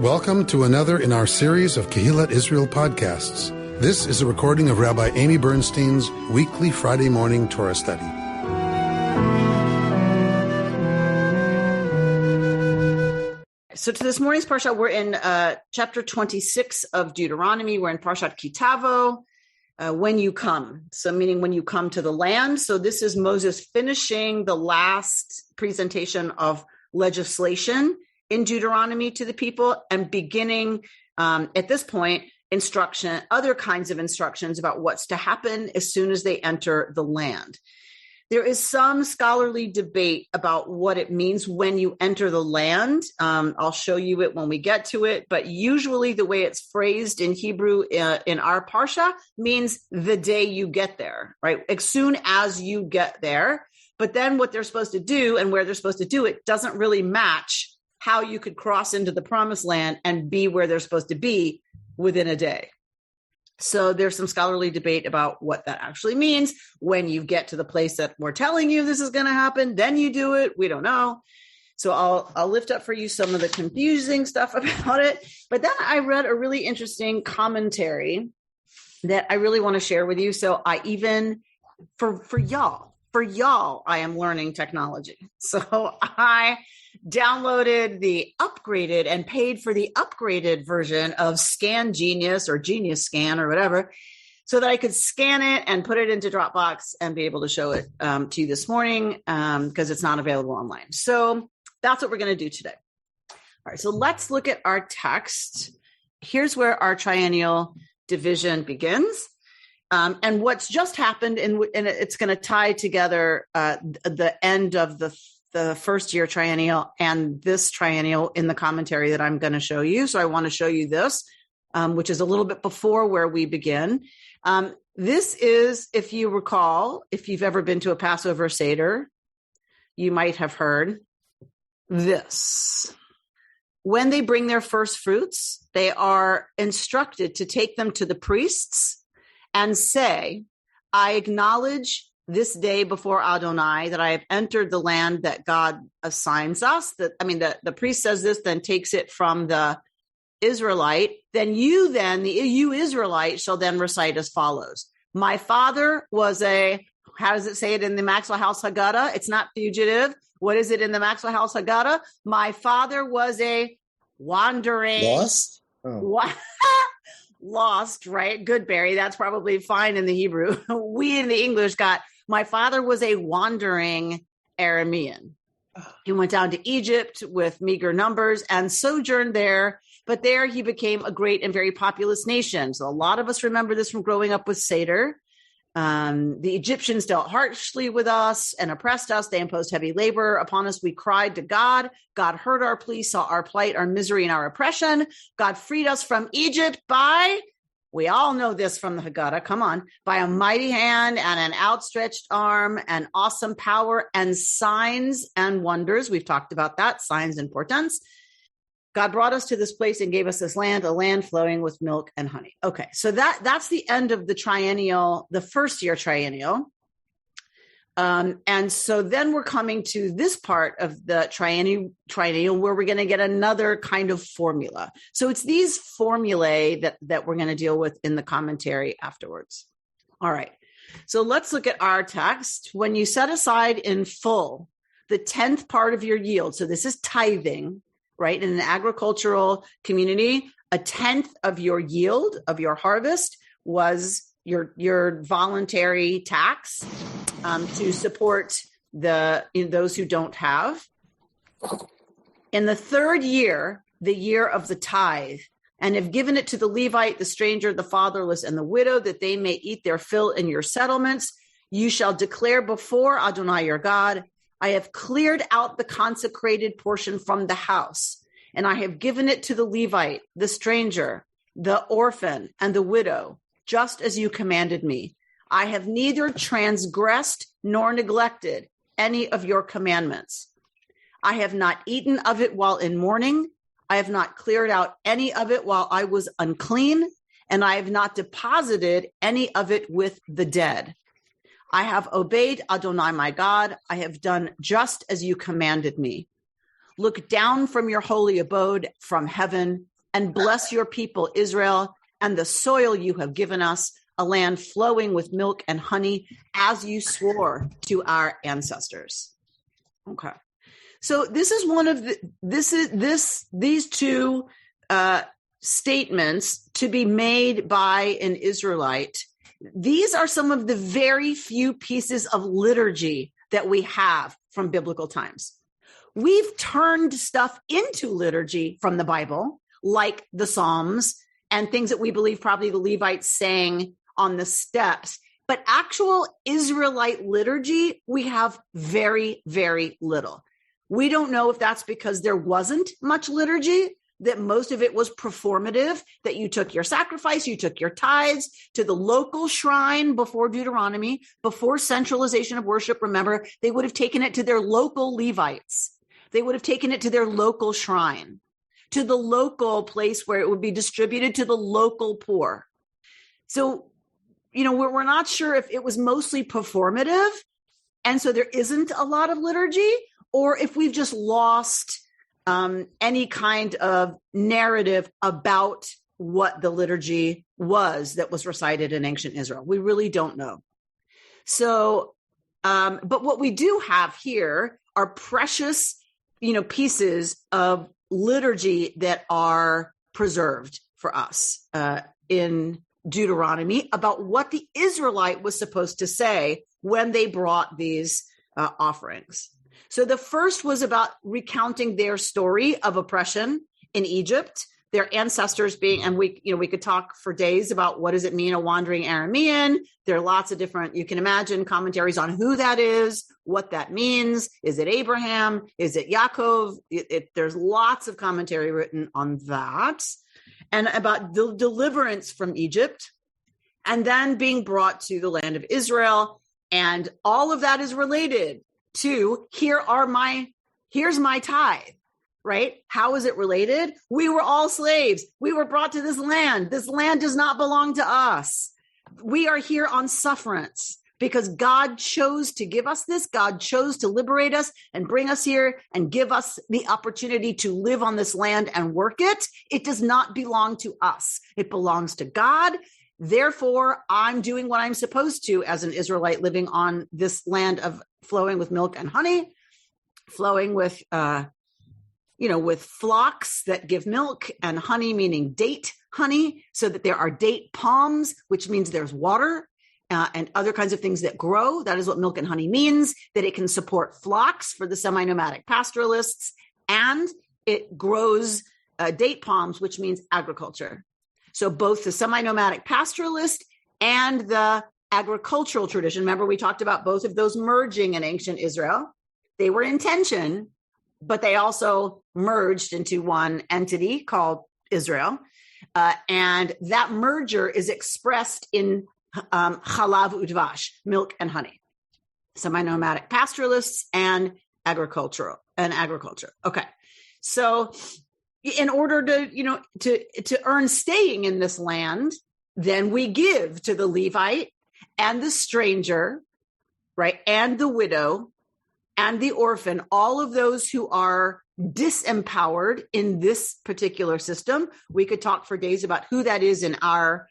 Welcome to another in our series of Kehillat Israel podcasts. This is a recording of Rabbi Amy Bernstein's weekly Friday morning Torah study. So to this morning's parsha, we're in chapter 26 of Deuteronomy. We're in Parshat Tavo, when you come. So meaning when you come to the land. So this is Moses finishing the last presentation of legislation in Deuteronomy to the people and beginning at this point other kinds of instructions about what's to happen as soon as they enter the land. There is some scholarly debate about what it means when you enter the land. I'll show you it when we get to it, but usually the way it's phrased in Hebrew in our parsha means the day you get there, right? As soon as you get there. But then what they're supposed to do and where they're supposed to do it doesn't really match how you could cross into the promised land and be where they're supposed to be within a day. So there's some scholarly debate about what that actually means. When you get to the place that we're telling you this is going to happen, then you do it. We don't know. So I'll lift up for you some of the confusing stuff about it. But then I read a really interesting commentary that I really want to share with you. So I even, for y'all, I am learning technology. So I downloaded the upgraded and paid for the upgraded version of Scan Genius or Genius Scan or whatever, so that I could scan it and put it into Dropbox and be able to show it to you this morning because it's not available online. So that's what we're going to do today. All right, so let's look at our text. Here's where our triennial division begins. And what's just happened, and it's going to tie together the end of the first year triennial and this triennial in the commentary that I'm going to show you. So I want to show you this, which is a little bit before where we begin. This is, if you recall, if you've ever been to a Passover Seder, you might have heard this. When they bring their first fruits, they are instructed to take them to the priests and say, I acknowledge this day before Adonai that I have entered the land that God assigns us. The priest says this, then takes it from the Israelite. You Israelite shall then recite as follows. My father was how does it say it in the Maxwell House Haggadah? It's not fugitive. What is it in the Maxwell House Haggadah? My father was a wandering. Lost? Oh. Lost, right? Good, Barry. That's probably fine in the Hebrew. We in the English got, my father was a wandering Aramean. He went down to Egypt with meager numbers and sojourned there, but there he became a great and very populous nation. So a lot of us remember this from growing up with Seder. The Egyptians dealt harshly with us and oppressed us. They imposed heavy labor upon us. We cried to God. God heard our plea, saw our plight, our misery, and our oppression. God freed us from Egypt we all know this from the Haggadah, come on, by a mighty hand and an outstretched arm and awesome power and signs and wonders. We've talked about that, signs and portents. God brought us to this place and gave us this land, a land flowing with milk and honey. Okay, so that's the end of the triennial, the first year triennial. And so then we're coming to this part of the triennial where we're going to get another kind of formula. So it's these formulae that we're going to deal with in the commentary afterwards. All right, so let's look at our text. When you set aside in full the 10th part of your yield, so this is tithing, right? In an agricultural community, a 10th of your yield of your harvest was your voluntary tax to support those who don't have. In the third year, the year of the tithe, and have given it to the Levite, the stranger, the fatherless, and the widow, that they may eat their fill in your settlements, you shall declare before Adonai your God, I have cleared out the consecrated portion from the house, and I have given it to the Levite, the stranger, the orphan, and the widow, just as you commanded me. I have neither transgressed nor neglected any of your commandments. I have not eaten of it while in mourning. I have not cleared out any of it while I was unclean, and I have not deposited any of it with the dead. I have obeyed Adonai my God. I have done just as you commanded me. Look down from your holy abode from heaven and bless your people, Israel, and the soil you have given us, a land flowing with milk and honey, as you swore to our ancestors. Okay. So this is one of these two statements to be made by an Israelite. These are some of the very few pieces of liturgy that we have from biblical times. We've turned stuff into liturgy from the Bible, like the Psalms and things that we believe probably the Levites sang on the steps. But actual Israelite liturgy, we have very, very little. We don't know if that's because there wasn't much liturgy, that most of it was performative, that you took your sacrifice, you took your tithes to the local shrine before Deuteronomy, before centralization of worship. Remember, they would have taken it to their local Levites. They would have taken it to their local shrine, to the local place where it would be distributed to the local poor. So, we're not sure if it was mostly performative, and so there isn't a lot of liturgy, or if we've just lost any kind of narrative about what the liturgy was that was recited in ancient Israel. We really don't know. So, but what we do have here are precious, pieces of liturgy that are preserved for us in Deuteronomy about what the Israelite was supposed to say when they brought these offerings. So the first was about recounting their story of oppression in Egypt, their ancestors being, and we could talk for days about what does it mean, a wandering Aramean. There are lots of different, you can imagine, commentaries on who that is, what that means. Is it Abraham? Is it Yaakov? There's lots of commentary written on that, and about the deliverance from Egypt, and then being brought to the land of Israel. And all of that is related to here's my tithe, right? How is it related? We were all slaves. We were brought to this land. This land does not belong to us. We are here on sufferance because God chose to give us this. God chose to liberate us and bring us here and give us the opportunity to live on this land and work it. It does not belong to us. It belongs to God. Therefore, I'm doing what I'm supposed to as an Israelite living on this land of flowing with milk and honey, flowing with, with flocks that give milk, and honey meaning date honey, so that there are date palms, which means there's water and other kinds of things that grow. That is what milk and honey means, that it can support flocks for the semi-nomadic pastoralists, and it grows date palms, which means agriculture. So both the semi-nomadic pastoralist and the agricultural tradition, remember we talked about both of those merging in ancient Israel. They were in tension, but they also merged into one entity called Israel. And that merger is expressed in chalav udvash, milk and honey, semi-nomadic pastoralists and agriculture. Okay. So in order to earn staying in this land, then we give to the Levite and the stranger, right, and the widow and the orphan, all of those who are disempowered in this particular system. We could talk for days about who that is in our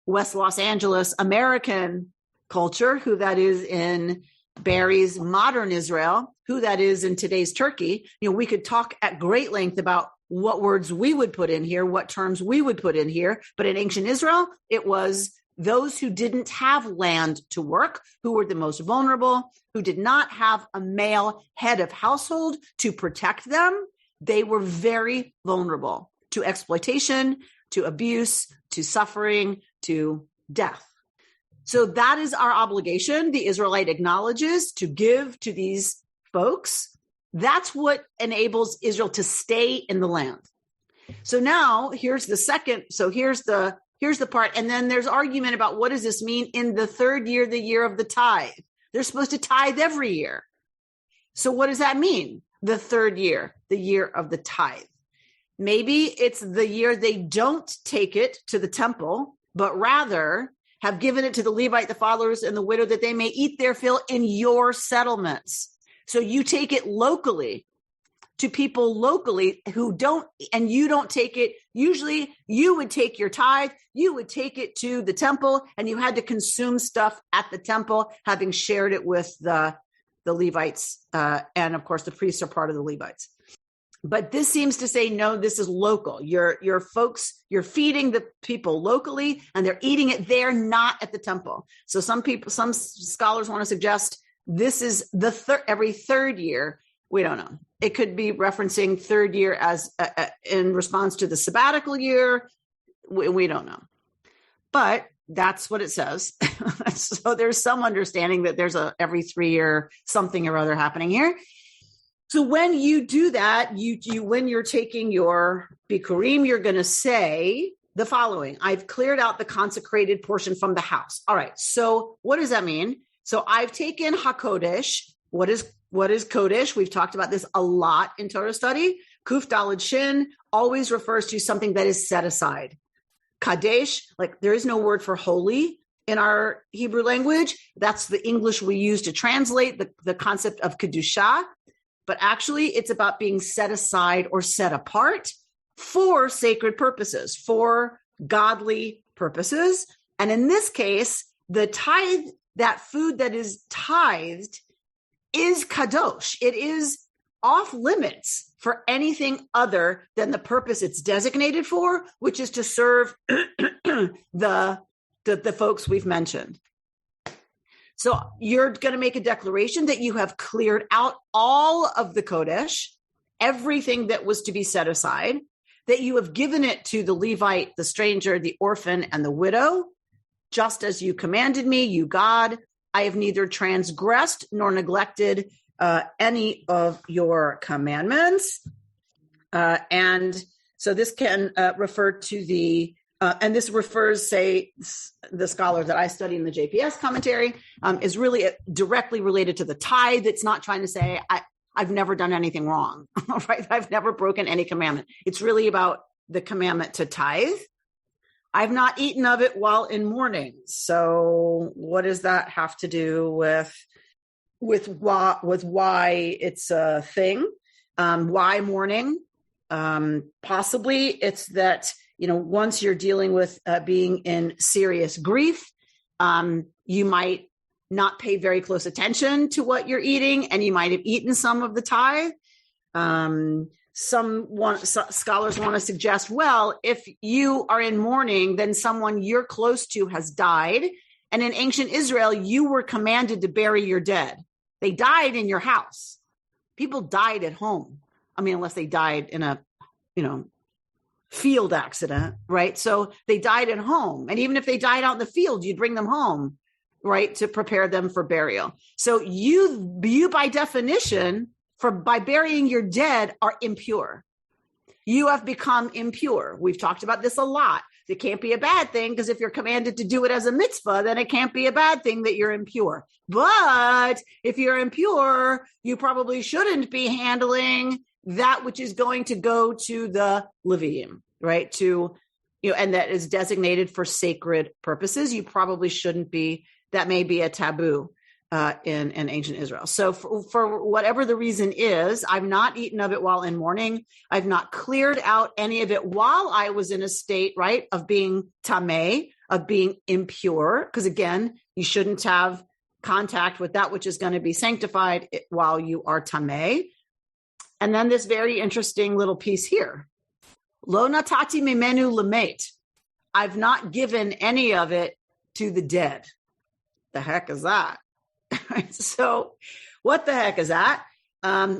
West Los Angeles American culture, who that is in Barry's modern Israel, who that is in today's Turkey. We could talk at great length about what words we would put in here, what terms we would put in here. But in ancient Israel, it was those who didn't have land to work, who were the most vulnerable, who did not have a male head of household to protect them. They were very vulnerable to exploitation, to abuse, to suffering, to death. So that is our obligation. The Israelite acknowledges to give to these folks. That's what enables Israel to stay in the land. So now here's the second. So here's the part. And then there's argument about what does this mean in the third year, the year of the tithe. They're supposed to tithe every year. So what does that mean? The third year, the year of the tithe. Maybe it's the year they don't take it to the temple, but rather have given it to the Levite, the fatherless, and the widow, that they may eat their fill in your settlements. So you take it locally. to people locally who don't, and you don't take it. Usually you would take your tithe, you would take it to the temple, and you had to consume stuff at the temple, having shared it with the Levites. And of course, the priests are part of the Levites. But this seems to say, no, this is local. Your folks, you're feeding the people locally and they're eating it there, not at the temple. So some scholars want to suggest this is every third year. We don't know. It could be referencing third year as in response to the sabbatical year. We don't know. But that's what it says. So there's some understanding that there's every 3 year something or other happening here. So when you do that, when you're taking your bikurim, you're going to say the following: I've cleared out the consecrated portion from the house. All right. So what does that mean? So I've taken HaKodesh. What is Kodesh? We've talked about this a lot in Torah study. Kuf Daled Shin always refers to something that is set aside. Kadesh, like there is no word for holy in our Hebrew language. That's the English we use to translate the concept of Kedusha. But actually, it's about being set aside or set apart for sacred purposes, for godly purposes. And in this case, the tithe, that food that is tithed, is kadosh. It is off limits for anything other than the purpose it's designated for, which is to serve the folks we've mentioned. So you're going to make a declaration that you have cleared out all of the Kodesh, everything that was to be set aside, that you have given it to the Levite, the stranger, the orphan, and the widow, just as you commanded me, you God. I have neither transgressed nor neglected any of your commandments. And so this can refer to the and this refers, say, the scholar that I study in the JPS commentary is really directly related to the tithe. It's not trying to say, I've never done anything wrong, right? I've never broken any commandment. It's really about the commandment to tithe. I've not eaten of it while in mourning. So what does that have to do with why it's a thing? Why mourning? Possibly it's that, once you're dealing with being in serious grief, you might not pay very close attention to what you're eating, and you might have eaten some of the tithe. Some scholars want to suggest, well, if you are in mourning, then someone you're close to has died. And in ancient Israel, you were commanded to bury your dead. They died in your house. People died at home. I mean, unless they died in a, field accident, right? So they died at home. And even if they died out in the field, you'd bring them home, right, to prepare them for burial. So you by definition, by burying your dead, are impure. You have become impure. We've talked about this a lot. It can't be a bad thing, because if you're commanded to do it as a mitzvah, then it can't be a bad thing that you're impure. But if you're impure, you probably shouldn't be handling that which is going to go to the Leviim, right? And that is designated for sacred purposes. You probably shouldn't be. That may be a taboo in ancient Israel. So for whatever the reason is, I've not eaten of it while in mourning. I've not cleared out any of it while I was in a state, right, of being tameh, of being impure. Because again, you shouldn't have contact with that which is going to be sanctified while you are tameh. And then this very interesting little piece here. Lo natati mimenu lemet. I've not given any of it to the dead. The heck is that? So what the heck is that?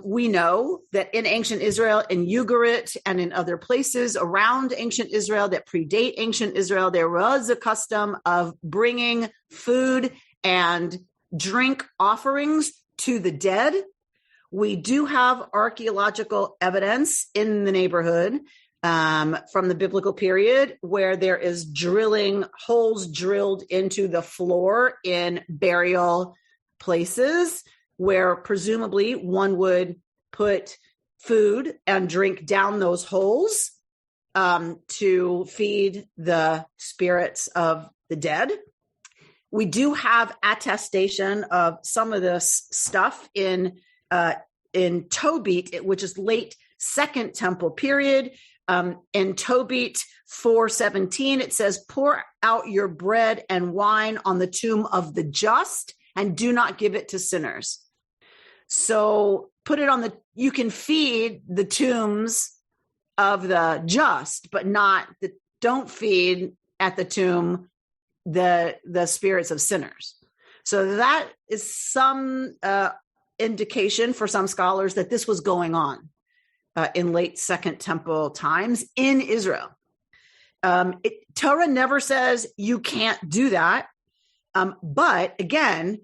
We know that in ancient Israel, in Ugarit and in other places around ancient Israel that predate ancient Israel, there was a custom of bringing food and drink offerings to the dead. We do have archaeological evidence in the neighborhood from the biblical period where there is holes drilled into the floor in burial places where presumably one would put food and drink down those holes to feed the spirits of the dead. We do have attestation of some of this stuff in in Tobit, which is late Second Temple period. In Tobit 4:17, it says, pour out your bread and wine on the tomb of the just and do not give it to sinners. So put it on you can feed the tombs of the just, but don't feed at the tomb the spirits of sinners. So that is some indication for some scholars that this was going on in late Second Temple times in Israel. Torah never says you can't do that. But again,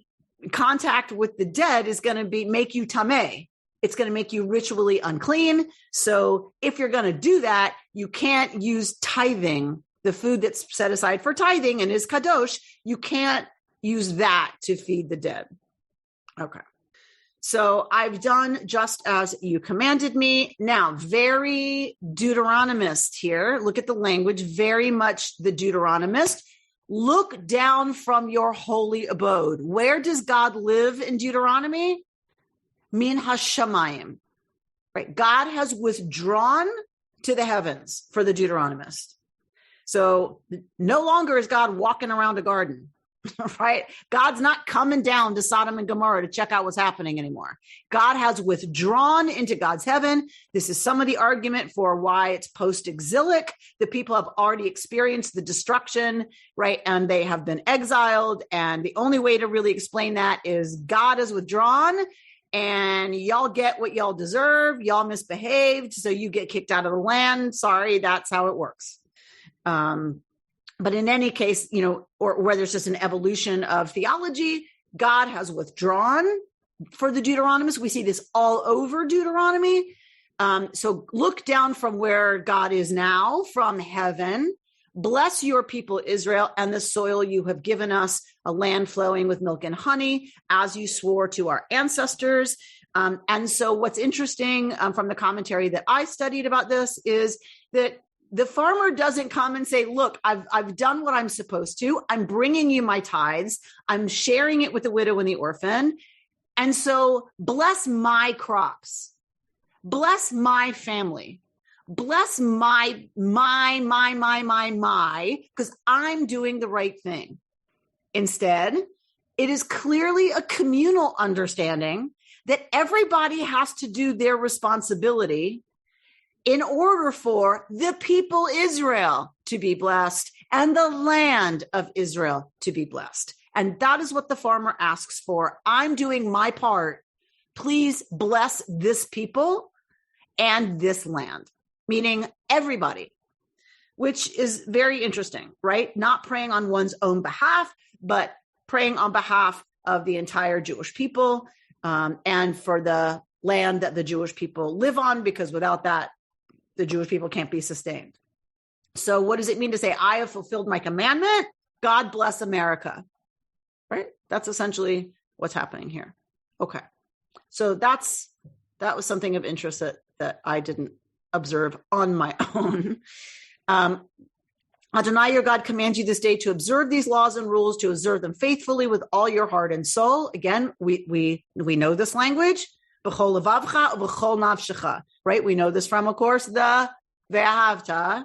contact with the dead is going to make you tameh. It's going to make you ritually unclean. So if you're going to do that, you can't use tithing, the food that's set aside for tithing and is kadosh. You can't use that to feed the dead. Okay. So I've done just as you commanded me. Now, very Deuteronomist here. Look at the language, very much the Deuteronomist. Look down from your holy abode. Where does God live in Deuteronomy? Min hashamayim. Right? God has withdrawn to the heavens for the Deuteronomist. So no longer is God walking around a garden. Right? God's not coming down to Sodom and Gomorrah to check out what's happening anymore. God has withdrawn into God's heaven. This is some of the argument for why it's post-exilic. The people have already experienced the destruction, right? And they have been exiled. And the only way to really explain that is God is withdrawn and y'all get what y'all deserve. Y'all misbehaved, so you get kicked out of the land. Sorry, that's how it works. But in any case, or whether it's just an evolution of theology, God has withdrawn for the Deuteronomists. We see this all over Deuteronomy. So look down from where God is now, from heaven. Bless your people, Israel, and the soil you have given us, a land flowing with milk and honey, as you swore to our ancestors. And so what's interesting from the commentary that I studied about this is that the farmer doesn't come and say, look, I've done what I'm supposed to. I'm bringing you my tithes. I'm sharing it with the widow and the orphan. And so bless my crops. Bless my family. Bless my, because I'm doing the right thing. Instead, it is clearly a communal understanding that everybody has to do their responsibility in order for the people Israel to be blessed and the land of Israel to be blessed. And that is what the farmer asks for. I'm doing my part. Please bless this people and this land, meaning everybody, which is very interesting, right? Not praying on one's own behalf, but praying on behalf of the entire Jewish people and for the land that the Jewish people live on, because without that, the Jewish people can't be sustained. So what does it mean to say, I have fulfilled my commandment? God bless America, right? That's essentially what's happening here. Okay. So that was something of interest that I didn't observe on my own. Adonai, your God, commands you this day to observe these laws and rules, to observe them faithfully with all your heart and soul. Again, we know this language. B'chol levavcha u'b'chol nafshecha, right? We know this from, of course, the ve'ahavta,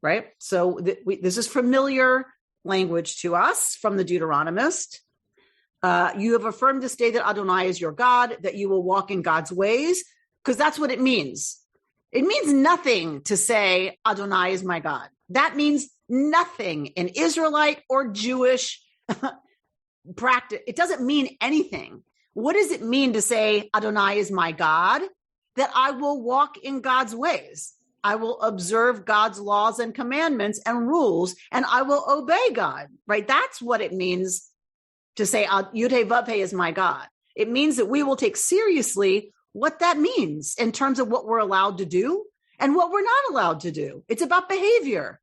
right? So this is familiar language to us from the Deuteronomist. You have affirmed this day that Adonai is your God, that you will walk in God's ways, because that's what it means. It means nothing to say Adonai is my God. That means nothing in Israelite or Jewish practice. It doesn't mean anything. What does it mean to say Adonai is my God? That I will walk in God's ways. I will observe God's laws and commandments and rules, and I will obey God, right? That's what it means to say Yud-Heh Vav-Heh is my God. It means that we will take seriously what that means in terms of what we're allowed to do and what we're not allowed to do. It's about behavior.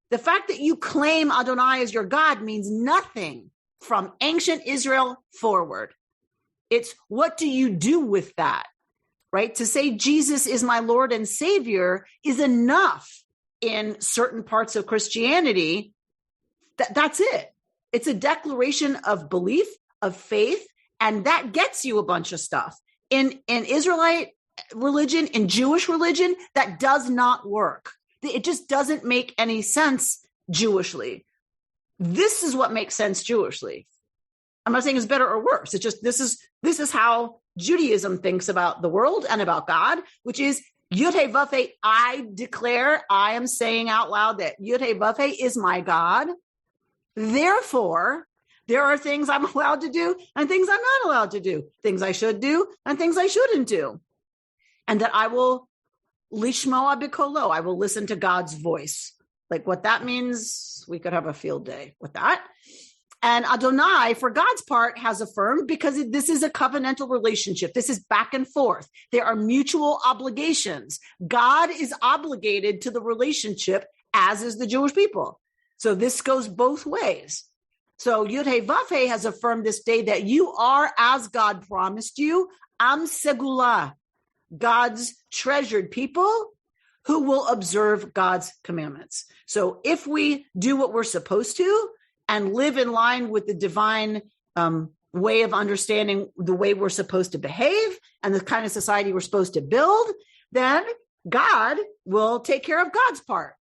The fact that you claim Adonai as your God means nothing from ancient Israel forward. It's what do you do with that, right? To say Jesus is my Lord and Savior is enough in certain parts of Christianity. That's it. It's a declaration of belief, of faith, and that gets you a bunch of stuff. In Israelite religion, in Jewish religion, that does not work. It just doesn't make any sense Jewishly. This is what makes sense Jewishly. I'm not saying it's better or worse. It's just this is how Judaism thinks about the world and about God, which is Yud He Vav He. I declare, I am saying out loud that Yud He Vav He is my God. Therefore, there are things I'm allowed to do and things I'm not allowed to do, things I should do and things I shouldn't do. And that I will lishmoa b'kolo, I will listen to God's voice. Like what that means, we could have a field day with that. And Adonai, for God's part, has affirmed, because this is a covenantal relationship. This is back and forth. There are mutual obligations. God is obligated to the relationship, as is the Jewish people. So this goes both ways. So Yud He Vav He has affirmed this day that you are, as God promised you, Am Segula, God's treasured people who will observe God's commandments. So if we do what we're supposed to and live in line with the divine way of understanding the way we're supposed to behave and the kind of society we're supposed to build, then God will take care of God's part,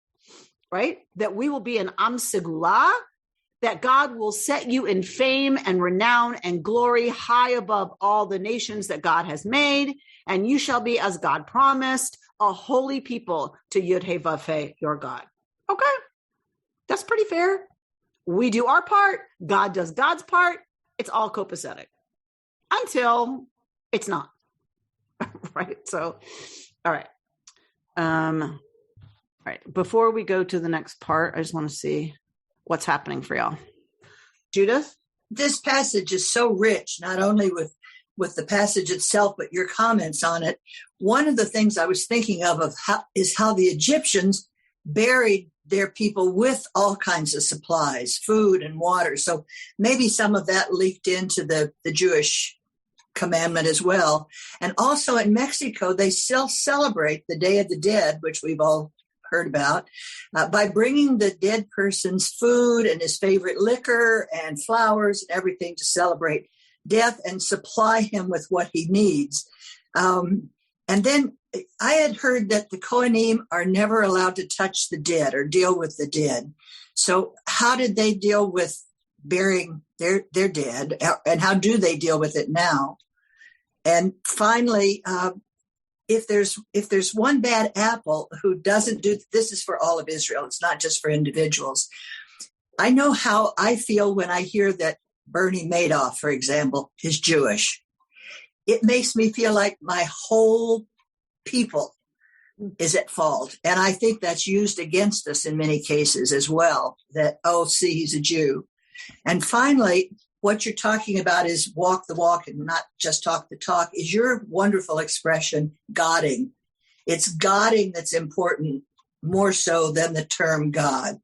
right? That we will be an Am Segula, that God will set you in fame and renown and glory high above all the nations that God has made, and you shall be, as God promised, a holy people to Yud He Vav He, your God. Okay, that's pretty fair. We do our part, God does God's part. It's all copacetic until it's not, right? So, all right. All right, before we go to the next part, I just want to see what's happening for y'all. Judith? This passage is so rich, not only with the passage itself, but your comments on it. One of the things I was thinking of how the Egyptians buried their people with all kinds of supplies, food and water. So maybe some of that leaked into the Jewish commandment as well. And also in Mexico, they still celebrate the Day of the Dead, which we've all heard about, by bringing the dead person's food and his favorite liquor and flowers and everything to celebrate death and supply him with what he needs. And then I had heard that the Kohanim are never allowed to touch the dead or deal with the dead. So how did they deal with burying their dead, and how do they deal with it now? And finally, if there's one bad apple who doesn't do, this is for all of Israel, it's not just for individuals. I know how I feel when I hear that Bernie Madoff, for example, is Jewish. It makes me feel like my whole people is at fault. And I think that's used against us in many cases as well, that, oh, see, he's a Jew. And finally, what you're talking about is walk the walk and not just talk the talk, is your wonderful expression, Godding. It's Godding that's important, more so than the term God.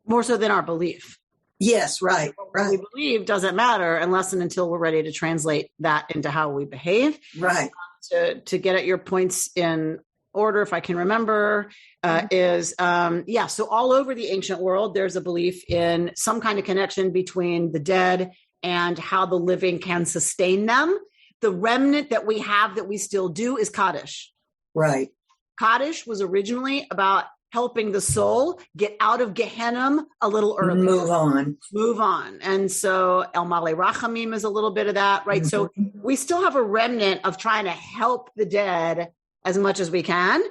More so than our belief. Yes, right. What we believe doesn't matter unless and until we're ready to translate that into how we behave. Right. To get at your points in order, if I can remember, so all over the ancient world, there's a belief in some kind of connection between the dead and how the living can sustain them. The remnant that we have that we still do is Kaddish. Right. Kaddish was originally about helping the soul get out of Gehenna a little early. Move on. And so El Male Rachamim is a little bit of that, right? Mm-hmm. So we still have a remnant of trying to help the dead as much as we can.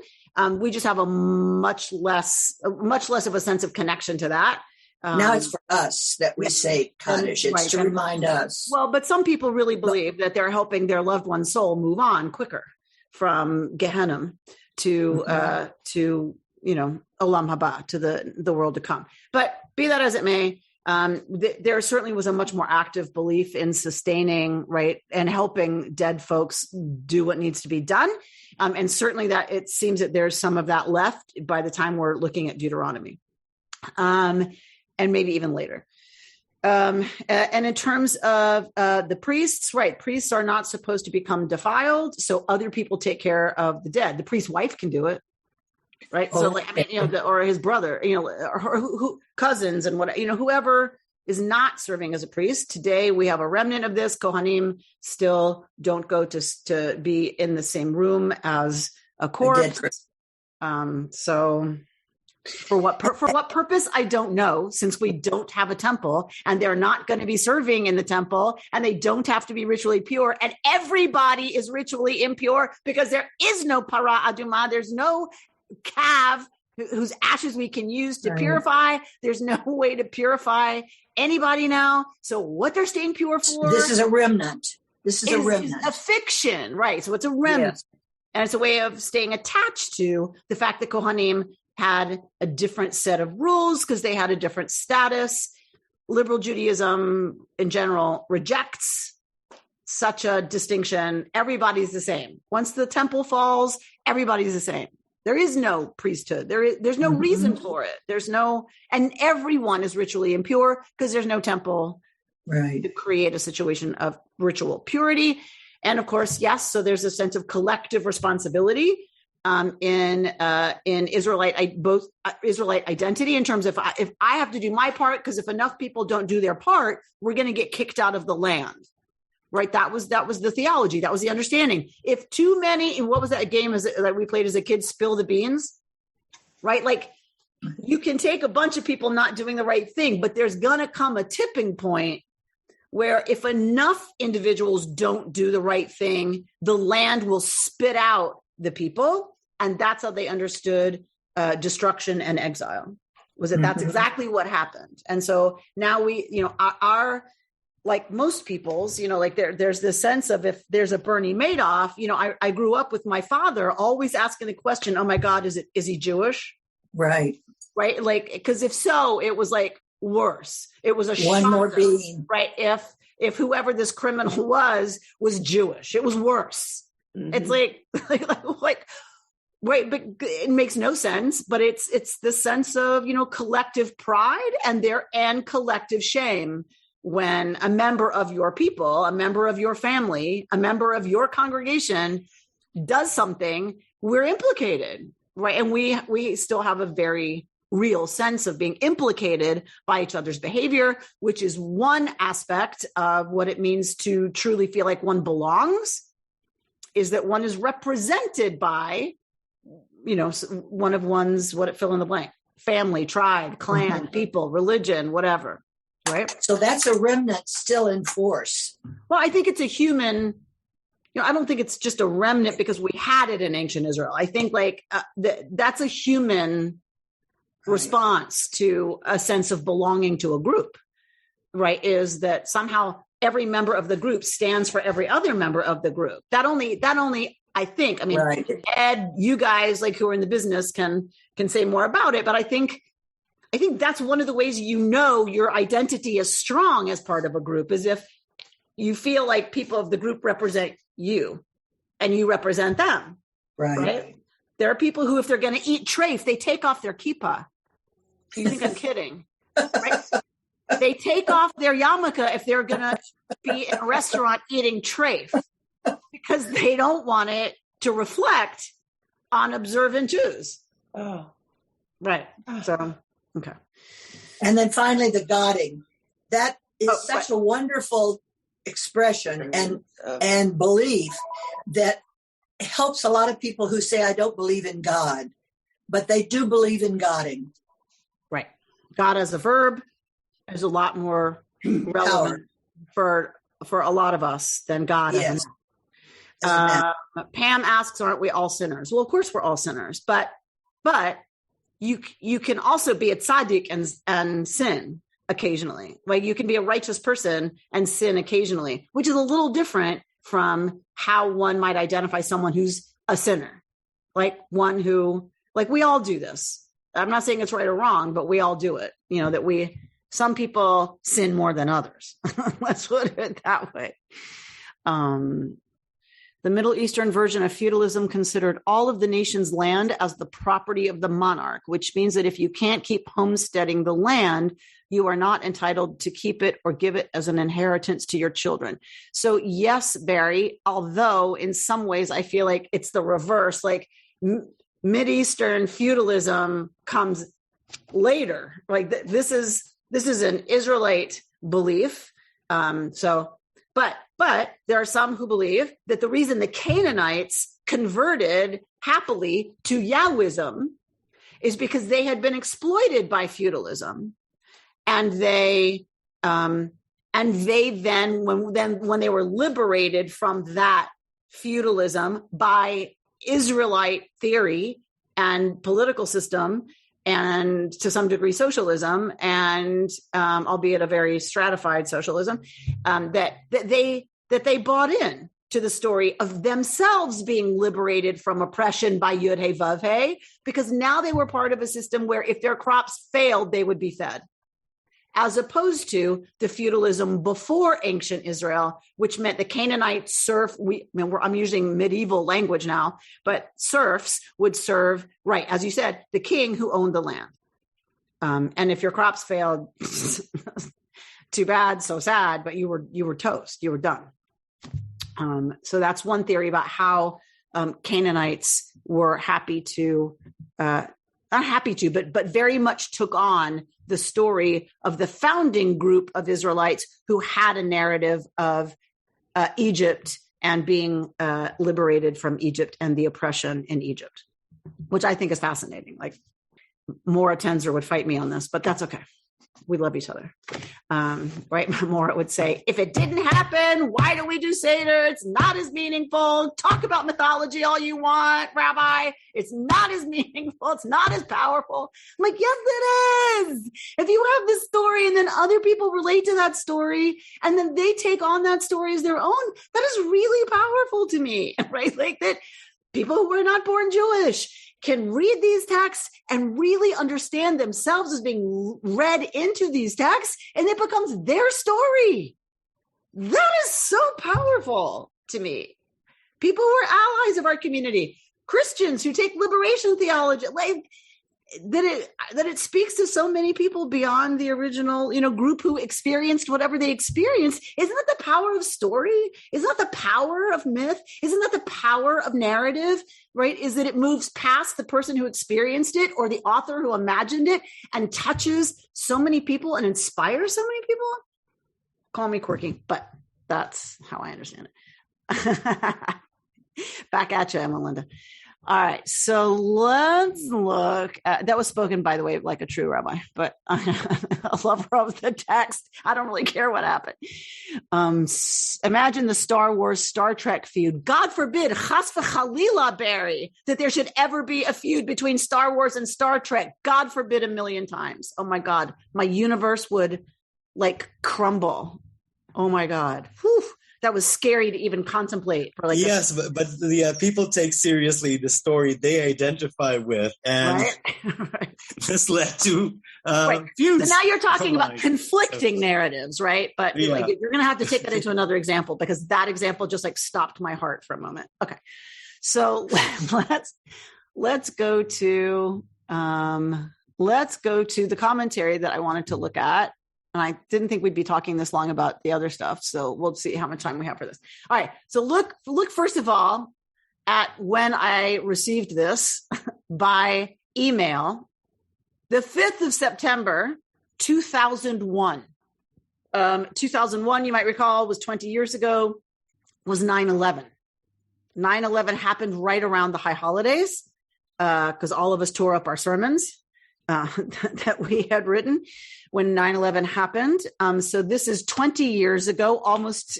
We just have a much less of a sense of connection to that. Now it's for us that we say Kaddish. It's to remind us. Well, but some people really believe that they're helping their loved one's soul move on quicker from Gehenna to Olam Haba, to the world to come. But be that as it may, there certainly was a much more active belief in sustaining, right, and helping dead folks do what needs to be done. And certainly that it seems that there's some of that left by the time we're looking at Deuteronomy, and maybe even later. And in terms of the priests, right, priests are not supposed to become defiled, so other people take care of the dead. The priest's wife can do it. Right. So or his brother, or cousins and whoever is not serving as a priest. Today, we have a remnant of this. Kohanim still don't go to be in the same room as a corpse. So for what purpose, I don't know, since we don't have a temple and they're not going to be serving in the temple and they don't have to be ritually pure. And everybody is ritually impure because there is no para aduma. There's no calf whose ashes we can use to purify. There's no way to purify anybody now. So what they're staying pure for? This is a remnant. This is a remnant. A fiction, right? So it's a remnant. Yes. And it's a way of staying attached to the fact that Kohanim had a different set of rules because they had a different status. Liberal Judaism in general rejects such a distinction. Everybody's the same. Once the temple falls, everybody's the same. There is no priesthood. There's no reason for it. And everyone is ritually impure because there's no temple to create a situation of ritual purity. And of course, yes, so there's a sense of collective responsibility in Israelite identity in terms of if I have to do my part, because if enough people don't do their part, we're going to get kicked out of the land. Right. That was the theology. That was the understanding. If too many, and what was that game that we played as a kid, Spill the Beans? Right. Like you can take a bunch of people not doing the right thing, but there's going to come a tipping point where if enough individuals don't do the right thing, the land will spit out the people. And that's how they understood destruction and exile, was that that's exactly what happened. And so now we, our like most people's, like there's this sense of if there's a Bernie Madoff, I grew up with my father always asking the question, oh my God, is he Jewish? Right. Right. Like, because if so, it was like worse. It was a one shocker, more being. Right. If whoever this criminal was Jewish, it was worse. It's like, right, but it makes no sense, but it's the sense of, collective pride and collective shame when a member of your people, a member of your family, a member of your congregation does something, we're implicated, right? And we still have a very real sense of being implicated by each other's behavior, which is one aspect of what it means to truly feel like one belongs, is that one is represented by, one of one's, fill in the blank, family, tribe, clan, people, religion, whatever, right? So that's a remnant still in force. Well, I think it's a human, I don't think it's just a remnant because we had it in ancient Israel. I think that's a human response to a sense of belonging to a group, right? Is that somehow every member of the group stands for every other member of the group. That only, I think, right. Ed, you guys who are in the business can say more about it, but I think that's one of the ways your identity is strong as part of a group is if you feel like people of the group represent you and you represent them. Right? There are people who, if they're going to eat treif, they take off their kippah. You think I'm kidding? Right? They take off their yarmulke if they're going to be in a restaurant eating treif because they don't want it to reflect on observant Jews. Oh, right. So, okay. And then finally, the godding. That is such a wonderful expression and belief that helps a lot of people who say, I don't believe in God, but they do believe in godding. Right. God as a verb is a lot more relevant for a lot of us than God. Yes. Pam asks, aren't we all sinners? Well, of course we're all sinners, but you can also be a tzaddik and sin occasionally. Like you can be a righteous person and sin occasionally, which is a little different from how one might identify someone who's a sinner. Like one who, we all do this. I'm not saying it's right or wrong, but we all do it. Some people sin more than others. Let's put it that way. The Middle Eastern version of feudalism considered all of the nation's land as the property of the monarch, which means that if you can't keep homesteading the land, you are not entitled to keep it or give it as an inheritance to your children. So yes, Barry, although in some ways I feel like it's the reverse, Mideastern feudalism comes later. This is This is an Israelite belief. But there are some who believe that the reason the Canaanites converted happily to Yahwism is because they had been exploited by feudalism, and they then when they were liberated from that feudalism by Israelite theory and political system, and to some degree socialism, and albeit a very stratified socialism, that they bought in to the story of themselves being liberated from oppression by Yud He Vav He, because now they were part of a system where if their crops failed, they would be fed, as opposed to the feudalism before ancient Israel, which meant the Canaanite I'm using medieval language now, but serfs would serve, right, as you said, the king who owned the land. And if your crops failed, too bad, so sad, but you were toast, you were done. So that's one theory about how Canaanites were not very much took on the story of the founding group of Israelites who had a narrative of Egypt and being liberated from Egypt and the oppression in Egypt, which I think is fascinating. Like, Maura Tenzer would fight me on this, but that's okay. We love each other. Right? Maura would say, if it didn't happen, why do we do Seder? It's not as meaningful. Talk about mythology all you want, Rabbi. It's not as meaningful. It's not as powerful. I'm like, yes, it is. If you have this story and then other people relate to that story and then they take on that story as their own, that is really powerful to me, right? Like that people who were not born Jewish can read these texts and really understand themselves as being read into these texts, and it becomes their story. That is so powerful to me. People who are allies of our community, Christians who take liberation theology, like that it speaks to so many people beyond the original, group who experienced whatever they experienced. Isn't that the power of story? Isn't that the power of myth? Isn't that the power of narrative, right? Is that it moves past the person who experienced it or the author who imagined it and touches so many people and inspires so many people? Call me quirky, but that's how I understand it. Back at you, Emma Linda. All right, so let's look at, that was spoken, by the way, like a true rabbi, but a lover of the text. I don't really care what happened. Imagine the Star Wars, Star Trek feud. God forbid, chas v'chalila, Barry, that there should ever be a feud between Star Wars and Star Trek. God forbid 1,000,000 times. Oh my God, my universe would crumble. Oh my God. Whew. That was scary to even contemplate. For yes, but the people take seriously the story they identify with, and right. this led to So feuds. now you're talking about conflicting narratives, right? But you're going to have to take that into another example, because that example just stopped my heart for a moment. Okay, so let's go to the commentary that I wanted to look at. And I didn't think we'd be talking this long about the other stuff. So we'll see how much time we have for this. All right. So look first of all at when I received this by email, the 5th of September, 2001. 2001, you might recall, was 20 years ago, was 9/11. 9/11 happened right around the high holidays because all of us tore up our sermons that we had written when 9/11 happened. So this is 20 years ago, almost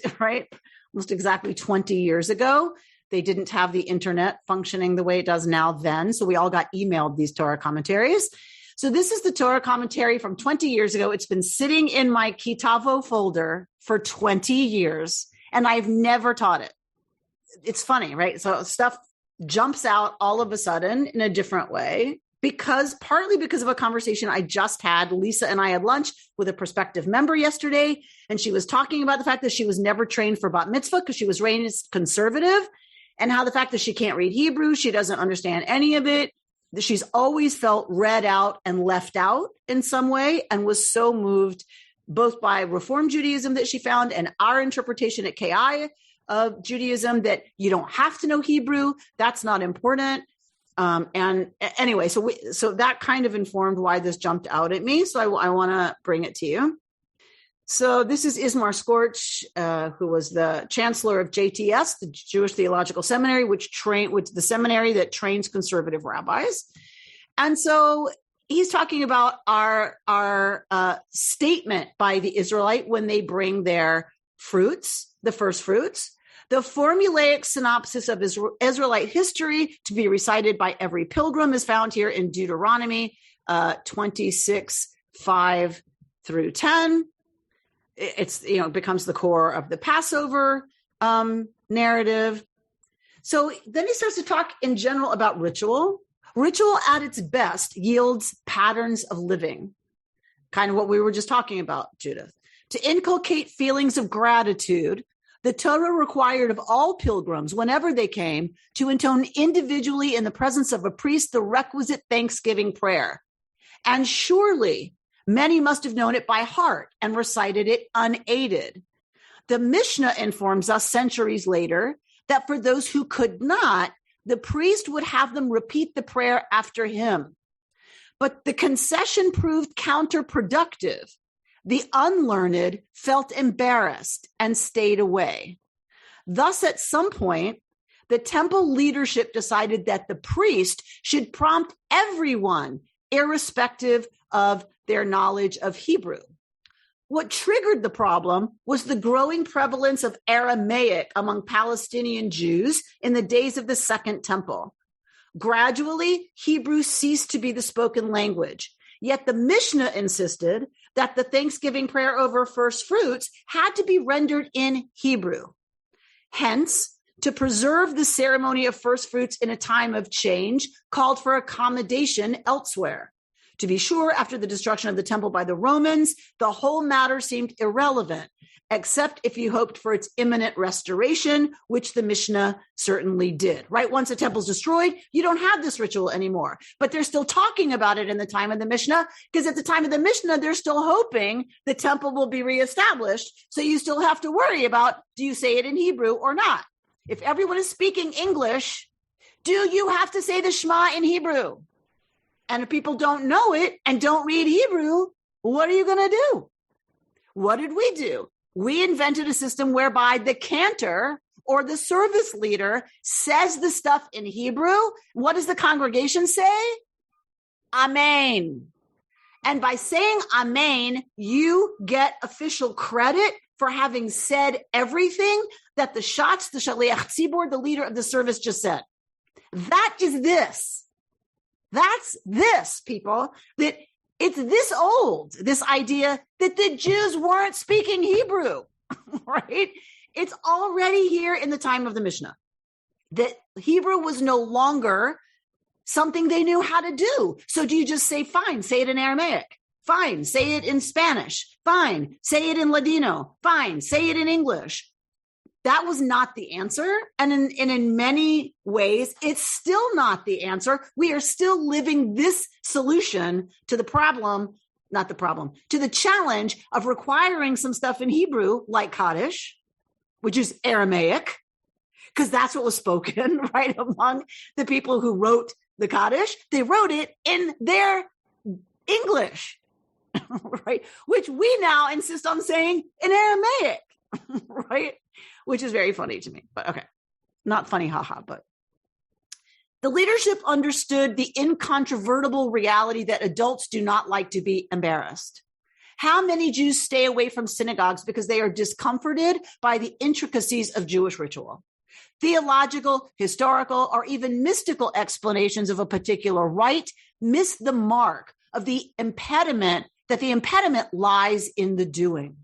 exactly 20 years ago. They didn't have the internet functioning the way it does now then. So we all got emailed these Torah commentaries. So this is the Torah commentary from 20 years ago. It's been sitting in my Tavo folder for 20 years, and I've never taught it. It's funny, right? So stuff jumps out all of a sudden in a different way. Partly because of a conversation I just had. Lisa and I had lunch with a prospective member yesterday, and she was talking about the fact that she was never trained for bat mitzvah because she was raised conservative, and how the fact that she can't read Hebrew, she doesn't understand any of it, that she's always felt read out and left out in some way, and was so moved both by Reform Judaism that she found and our interpretation at KI of Judaism that you don't have to know Hebrew. That's not important. And anyway, so that kind of informed why this jumped out at me. So I want to bring it to you. So this is Ismar Scorch, who was the chancellor of JTS, the Jewish Theological Seminary, which the seminary that trains conservative rabbis. And so he's talking about our statement by the Israelite when they bring their fruits, the first fruits. The formulaic synopsis of Israelite history to be recited by every pilgrim is found here in Deuteronomy 26, 5 through 10. It's, becomes the core of the Passover narrative. So then he starts to talk in general about ritual. Ritual at its best yields patterns of living, kind of what we were just talking about, Judith. To inculcate feelings of gratitude, the Torah required of all pilgrims, whenever they came, to intone individually in the presence of a priest the requisite thanksgiving prayer. And surely many must have known it by heart and recited it unaided. The Mishnah informs us centuries later that for those who could not, the priest would have them repeat the prayer after him. But the concession proved counterproductive. The unlearned felt embarrassed and stayed away. Thus, at some point, the temple leadership decided that the priest should prompt everyone, irrespective of their knowledge of Hebrew. What triggered the problem was the growing prevalence of Aramaic among Palestinian Jews in the days of the Second Temple. Gradually, Hebrew ceased to be the spoken language. Yet the Mishnah insisted that the Thanksgiving prayer over first fruits had to be rendered in Hebrew. Hence, to preserve the ceremony of first fruits in a time of change called for accommodation elsewhere. To be sure, after the destruction of the temple by the Romans, the whole matter seemed irrelevant, except if you hoped for its imminent restoration, which the Mishnah certainly did, right? Once the temple's destroyed, you don't have this ritual anymore. But they're still talking about it in the time of the Mishnah, because at the time of the Mishnah, they're still hoping the temple will be reestablished. So you still have to worry about, do you say it in Hebrew or not? If everyone is speaking English, do you have to say the Shema in Hebrew? And if people don't know it and don't read Hebrew, what are you going to do? What did we do? We invented a system whereby the cantor or the service leader says the stuff in Hebrew. What does the congregation say? Amen. And by saying Amen, you get official credit for having said everything that the Shatz, the Shaliach Tzibor, the leader of the service, just said. That is this. That's this, people, that it's this old, this idea that the Jews weren't speaking Hebrew, right? It's already here in the time of the Mishnah, that Hebrew was no longer something they knew how to do. So do you just say, fine, say it in Aramaic? Fine, say it in Spanish. Fine, say it in Ladino. Fine, say it in English. That was not the answer. And in many ways, it's still not the answer. We are still living this solution to the problem, to the challenge of requiring some stuff in Hebrew, like Kaddish, which is Aramaic, because that's what was spoken, right, among the people who wrote the Kaddish. They wrote it in their English, right, which we now insist on saying in Aramaic, right? Which is very funny to me, but okay. Not funny, haha, but the leadership understood the incontrovertible reality that adults do not like to be embarrassed. How many Jews stay away from synagogues because they are discomforted by the intricacies of Jewish ritual? Theological, historical, or even mystical explanations of a particular rite miss the mark of the impediment lies in the doing.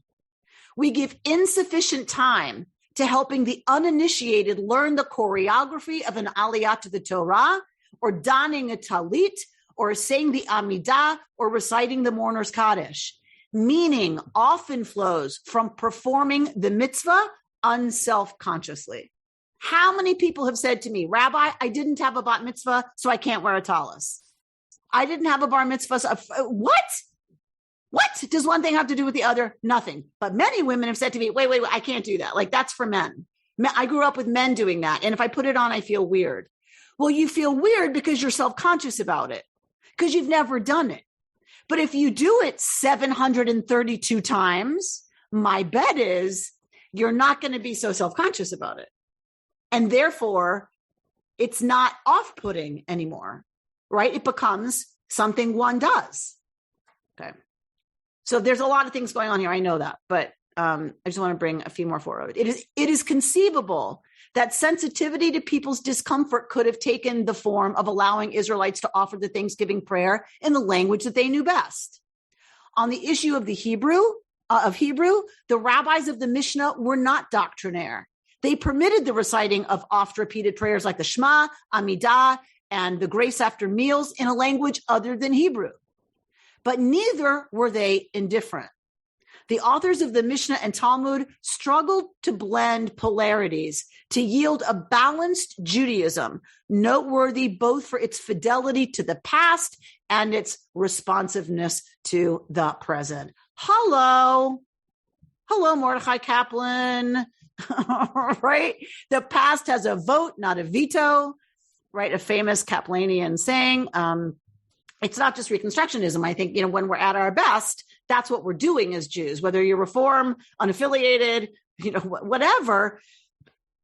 We give insufficient time to helping the uninitiated learn the choreography of an aliyah to the Torah, or donning a talit, or saying the Amidah, or reciting the mourner's Kaddish. Meaning often flows from performing the mitzvah unself-consciously. How many people have said to me, Rabbi, I didn't have a bat mitzvah, so I can't wear a talis. I didn't have a bar mitzvah. So what? What does one thing have to do with the other? Nothing. But many women have said to me, wait, I can't do that. Like, that's for men. I grew up with men doing that. And if I put it on, I feel weird. Well, you feel weird because you're self-conscious about it, because you've never done it. But if you do it 732 times, my bet is you're not going to be so self-conscious about it. And therefore, it's not off-putting anymore, right? It becomes something one does. Okay. So there's a lot of things going on here. I know that, but I just want to bring a few more forward. It is conceivable that sensitivity to people's discomfort could have taken the form of allowing Israelites to offer the Thanksgiving prayer in the language that they knew best. On the issue of the Hebrew, the rabbis of the Mishnah were not doctrinaire. They permitted the reciting of oft-repeated prayers like the Shema, Amidah, and the grace after meals in a language other than Hebrew. But neither were they indifferent. The authors of the Mishnah and Talmud struggled to blend polarities to yield a balanced Judaism, noteworthy both for its fidelity to the past and its responsiveness to the present. Hello, Mordechai Kaplan, right? The past has a vote, not a veto, right? A famous Kaplanian saying. It's not just Reconstructionism. I think, when we're at our best, that's what we're doing as Jews, whether you're Reform, unaffiliated, whatever.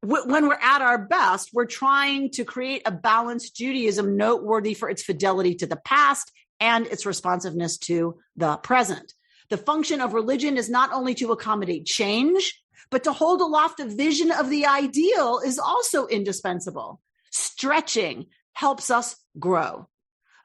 When we're at our best, we're trying to create a balanced Judaism noteworthy for its fidelity to the past and its responsiveness to the present. The function of religion is not only to accommodate change, but to hold aloft a vision of the ideal is also indispensable. Stretching helps us grow.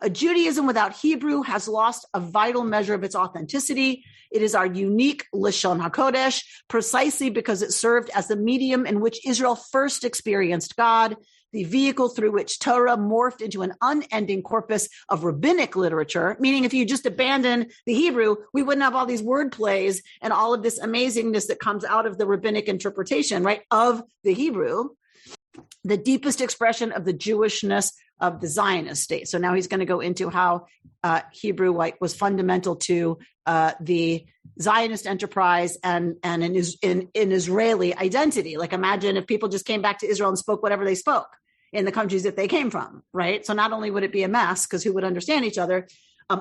A Judaism without Hebrew has lost a vital measure of its authenticity. It is our unique Lashon HaKodesh, precisely because it served as the medium in which Israel first experienced God, the vehicle through which Torah morphed into an unending corpus of rabbinic literature, meaning if you just abandon the Hebrew, we wouldn't have all these word plays and all of this amazingness that comes out of the rabbinic interpretation, right, of the Hebrew, the deepest expression of the Jewishness of the Zionist state. So now he's going to go into how Hebrew was fundamental to the Zionist enterprise and in Israeli identity. Like imagine if people just came back to Israel and spoke whatever they spoke in the countries that they came from, right? So not only would it be a mess because who would understand each other,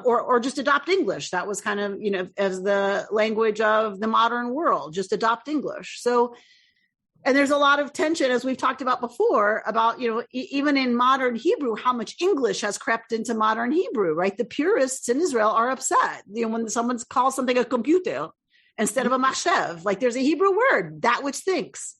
or just adopt English. That was kind of, as the language of the modern world, just adopt English. So, and there's a lot of tension, as we've talked about before, about, even in modern Hebrew, how much English has crept into modern Hebrew, right? The purists in Israel are upset, when someone calls something a computer instead of a machshev, like there's a Hebrew word, that which thinks,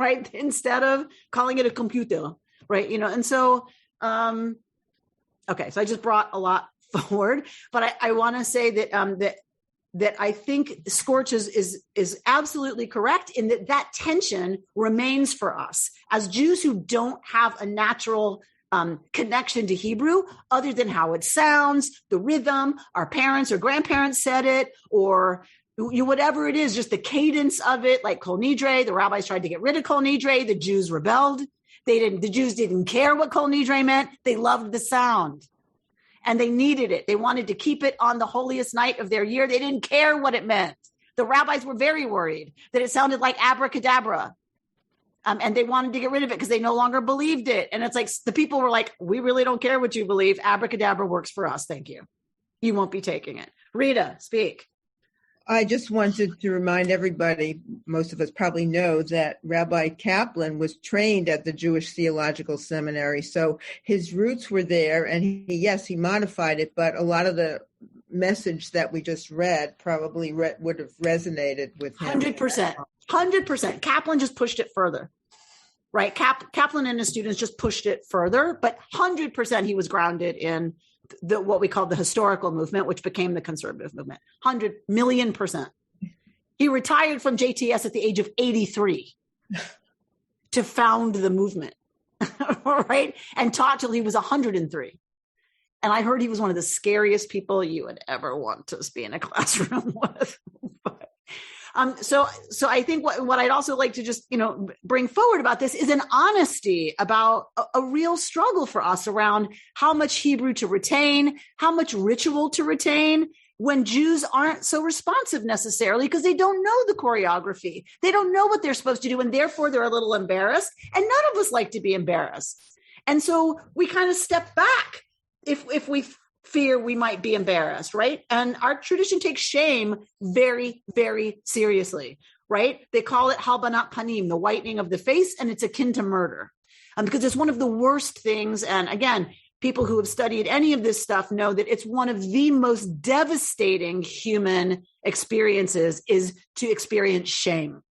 right? Instead of calling it a computer, right? And so, okay, so I just brought a lot forward, but I want to say that I think Scorch is absolutely correct in that tension remains for us as Jews who don't have a natural connection to Hebrew other than how it sounds, the rhythm, our parents or grandparents said it, or whatever it is, just the cadence of it, like Kol Nidre. The rabbis tried to get rid of Kol Nidre. The Jews rebelled. The Jews didn't care what Kol Nidre meant. They loved the sound. And they needed it. They wanted to keep it on the holiest night of their year. They didn't care what it meant. The rabbis were very worried that it sounded like abracadabra. And they wanted to get rid of it because they no longer believed it. And it's like, the people were like, we really don't care what you believe. Abracadabra works for us. Thank you. You won't be taking it. Rita, speak. I just wanted to remind everybody, most of us probably know, that Rabbi Kaplan was trained at the Jewish Theological Seminary. So his roots were there, and he modified it, but a lot of the message that we just read probably would have resonated with him. 100%. Kaplan just pushed it further, right? Kaplan and his students just pushed it further, but 100% he was grounded in what we call the historical movement, which became the conservative movement. 100 million %. He retired from JTS at the age of 83 to found the movement, right? And taught till he was 103. And I heard he was one of the scariest people you would ever want to be in a classroom with. So I think what I'd also like to just, bring forward about this is an honesty about a real struggle for us around how much Hebrew to retain, how much ritual to retain, when Jews aren't so responsive necessarily because they don't know the choreography. They don't know what they're supposed to do, and therefore they're a little embarrassed. And none of us like to be embarrassed. And so we kind of step back if we fear we might be embarrassed, right? And our tradition takes shame very, very seriously, right? They call it halbanat panim, the whitening of the face, and it's akin to murder because it's one of the worst things. And again, people who have studied any of this stuff know that it's one of the most devastating human experiences is to experience shame.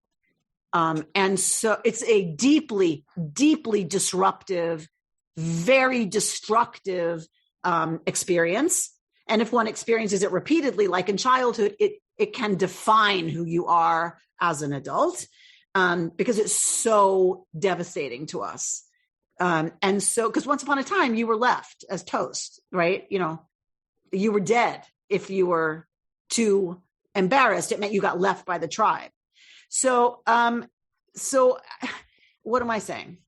And so it's a deeply, deeply disruptive, very destructive experience. And if one experiences it repeatedly, like in childhood, it can define who you are as an adult because it's so devastating to us. And so, because once upon a time you were left as toast, right? You know, you were dead. If you were too embarrassed, it meant you got left by the tribe. So what am I saying?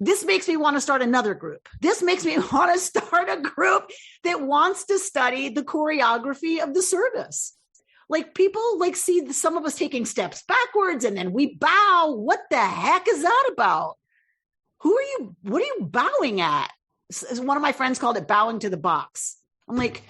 This makes me want to start another group. This makes me want to start a group that wants to study the choreography of the service. Like people like see some of us taking steps backwards and then we bow. What the heck is that about? What are you bowing at? As one of my friends called it, bowing to the box. I'm like,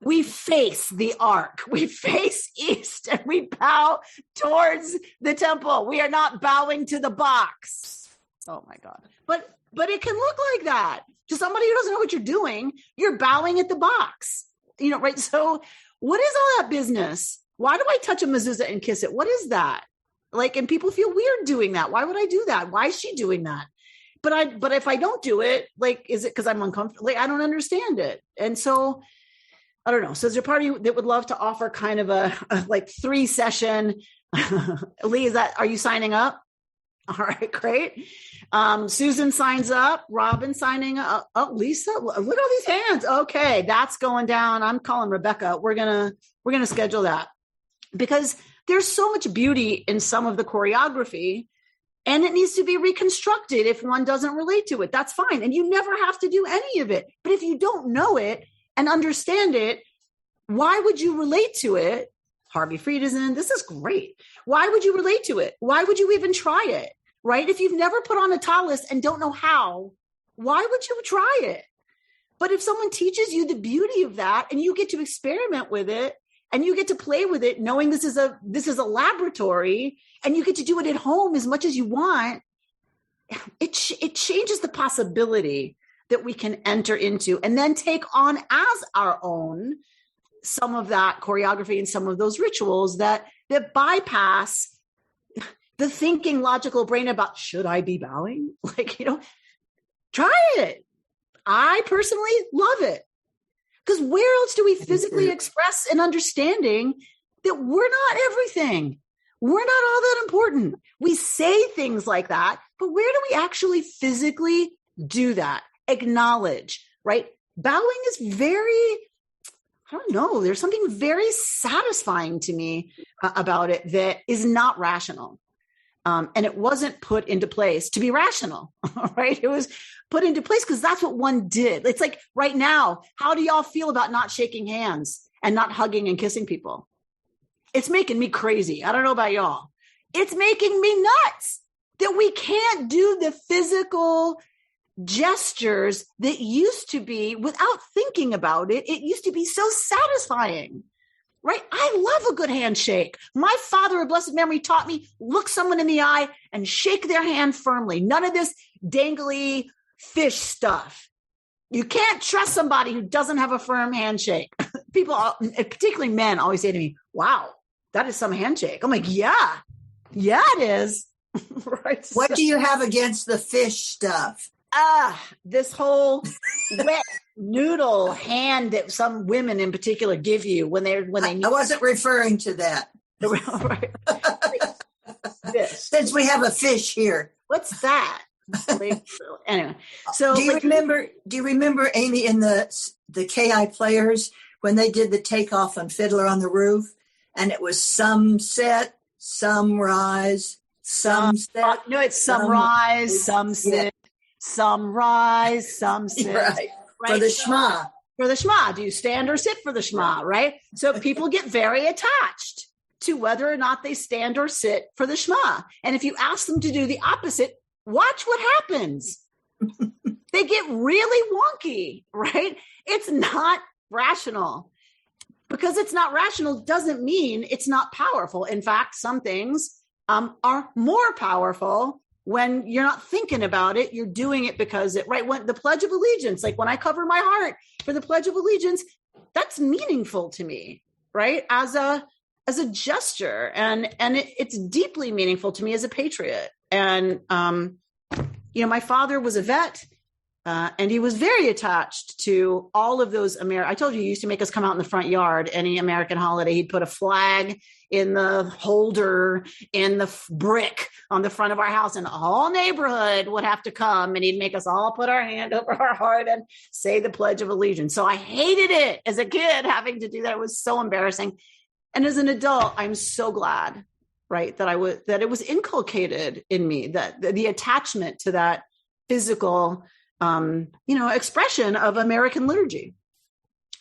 we face the ark. We face east and we bow towards the temple. We are not bowing to the box. Oh my God. But it can look like that. To somebody who doesn't know what you're doing, you're bowing at the box. You know, right? So what is all that business? Why do I touch a mezuzah and kiss it? What is that? Like, and people feel weird doing that. Why would I do that? Why is she doing that? But if I don't do it, like, is it because I'm uncomfortable? Like, I don't understand it. And so I don't know. So is there a part of you that would love to offer kind of a like 3-session? Lee, are you signing up? All right, great. Susan signs up. Robin signing up. Oh, Lisa, look at all these hands. Okay, that's going down. I'm calling Rebecca. We're gonna schedule that because there's so much beauty in some of the choreography, and it needs to be reconstructed if one doesn't relate to it. That's fine, and you never have to do any of it. But if you don't know it and understand it, why would you relate to it? Harvey Friedison, this is great. Why would you relate to it? Why would you even try it? Right? If you've never put on a tallis and don't know how, why would you try it? But if someone teaches you the beauty of that and you get to experiment with it and you get to play with it, knowing this is a laboratory and you get to do it at home as much as you want, it changes the possibility that we can enter into and then take on as our own some of that choreography and some of those rituals that bypass the thinking logical brain about, should I be bowing? Like, try it. I personally love it. Because where else do we physically express an understanding that we're not everything? We're not all that important. We say things like that, but where do we actually physically do that? Acknowledge, right? Bowing is very, I don't know, there's something very satisfying to me about it that is not rational. And it wasn't put into place to be rational, right? It was put into place because that's what one did. It's like right now, how do y'all feel about not shaking hands and not hugging and kissing people? It's making me crazy. I don't know about y'all. It's making me nuts that we can't do the physical gestures that used to be, without thinking about it, it used to be so satisfying. Right? I love a good handshake. My father of blessed memory taught me, look someone in the eye and shake their hand firmly. None of this dangly fish stuff. You can't trust somebody who doesn't have a firm handshake. People, particularly men, always say to me, wow, that is some handshake. I'm like, yeah, it is. Right? What do you have against the fish stuff? This whole wet noodle hand that some women in particular give you when they I wasn't referring to that. Right. Since we have a fish here. What's that? Anyway, so do you remember Amy in the KI Players when they did the takeoff on Fiddler on the Roof, and it was some set, some rise, some set. No, it's some rise, some sit. Some rise, some sit. Right. For the Shema. For the Shema. Do you stand or sit for the Shema, right? So people get very attached to whether or not they stand or sit for the Shema. And if you ask them to do the opposite, watch what happens. they get really wonky, right? It's not rational. Because it's not rational doesn't mean it's not powerful. In fact, some things are more powerful when you're not thinking about it. You're doing it because when the Pledge of Allegiance, like when I cover my heart for the Pledge of Allegiance, that's meaningful to me, right? As a gesture, and it's deeply meaningful to me as a patriot. And my father was a vet. And he was very attached to all of those I told you, he used to make us come out in the front yard, any American holiday. He'd put a flag in the holder in the brick on the front of our house, and the whole neighborhood would have to come, and he'd make us all put our hand over our heart and say the Pledge of Allegiance. So I hated it as a kid, having to do that. It was so embarrassing. And as an adult, I'm so glad, right, that it was inculcated in me, that the attachment to that physical expression of American liturgy.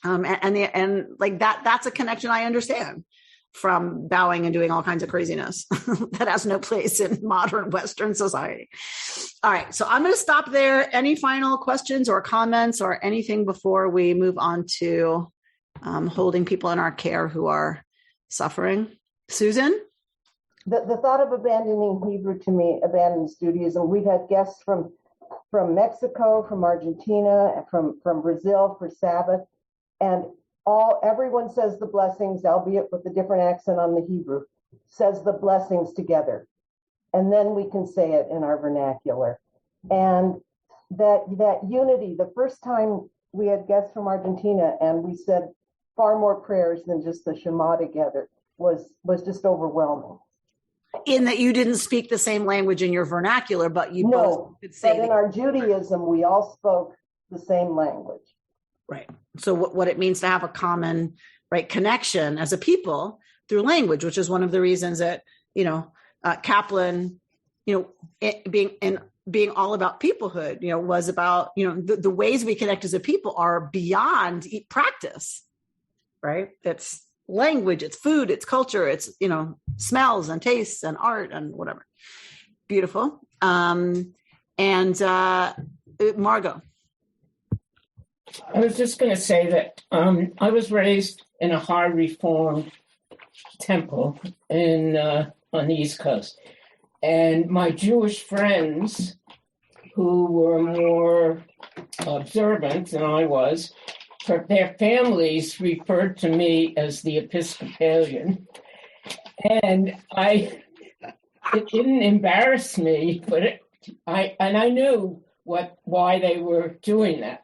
And like that's a connection I understand from bowing and doing all kinds of craziness that has no place in modern Western society. All right. So I'm going to stop there. Any final questions or comments or anything before we move on to holding people in our care who are suffering? Susan? The thought of abandoning Hebrew to me abandons Judaism. We've had guests from Mexico, from Argentina, from Brazil for Sabbath, and everyone says the blessings, albeit with a different accent on the Hebrew, says the blessings together, and then we can say it in our vernacular. And that unity, the first time we had guests from Argentina, and we said far more prayers than just the Shema together, was just overwhelming. In that you didn't speak the same language in your vernacular, but you both could say. But in our Judaism, we all spoke the same language. Right. So what it means to have a common, right, connection as a people through language, which is one of the reasons that, Kaplan, being all about peoplehood, was about, the ways we connect as a people are beyond practice, right? It's language, it's food, it's culture, it's, smells and tastes and art and whatever. Beautiful. And Margot. I was just going to say that I was raised in a high Reformed temple on the East Coast. And my Jewish friends, who were more observant than I was, their families referred to me as the Episcopalian. And it didn't embarrass me, but I knew why they were doing that.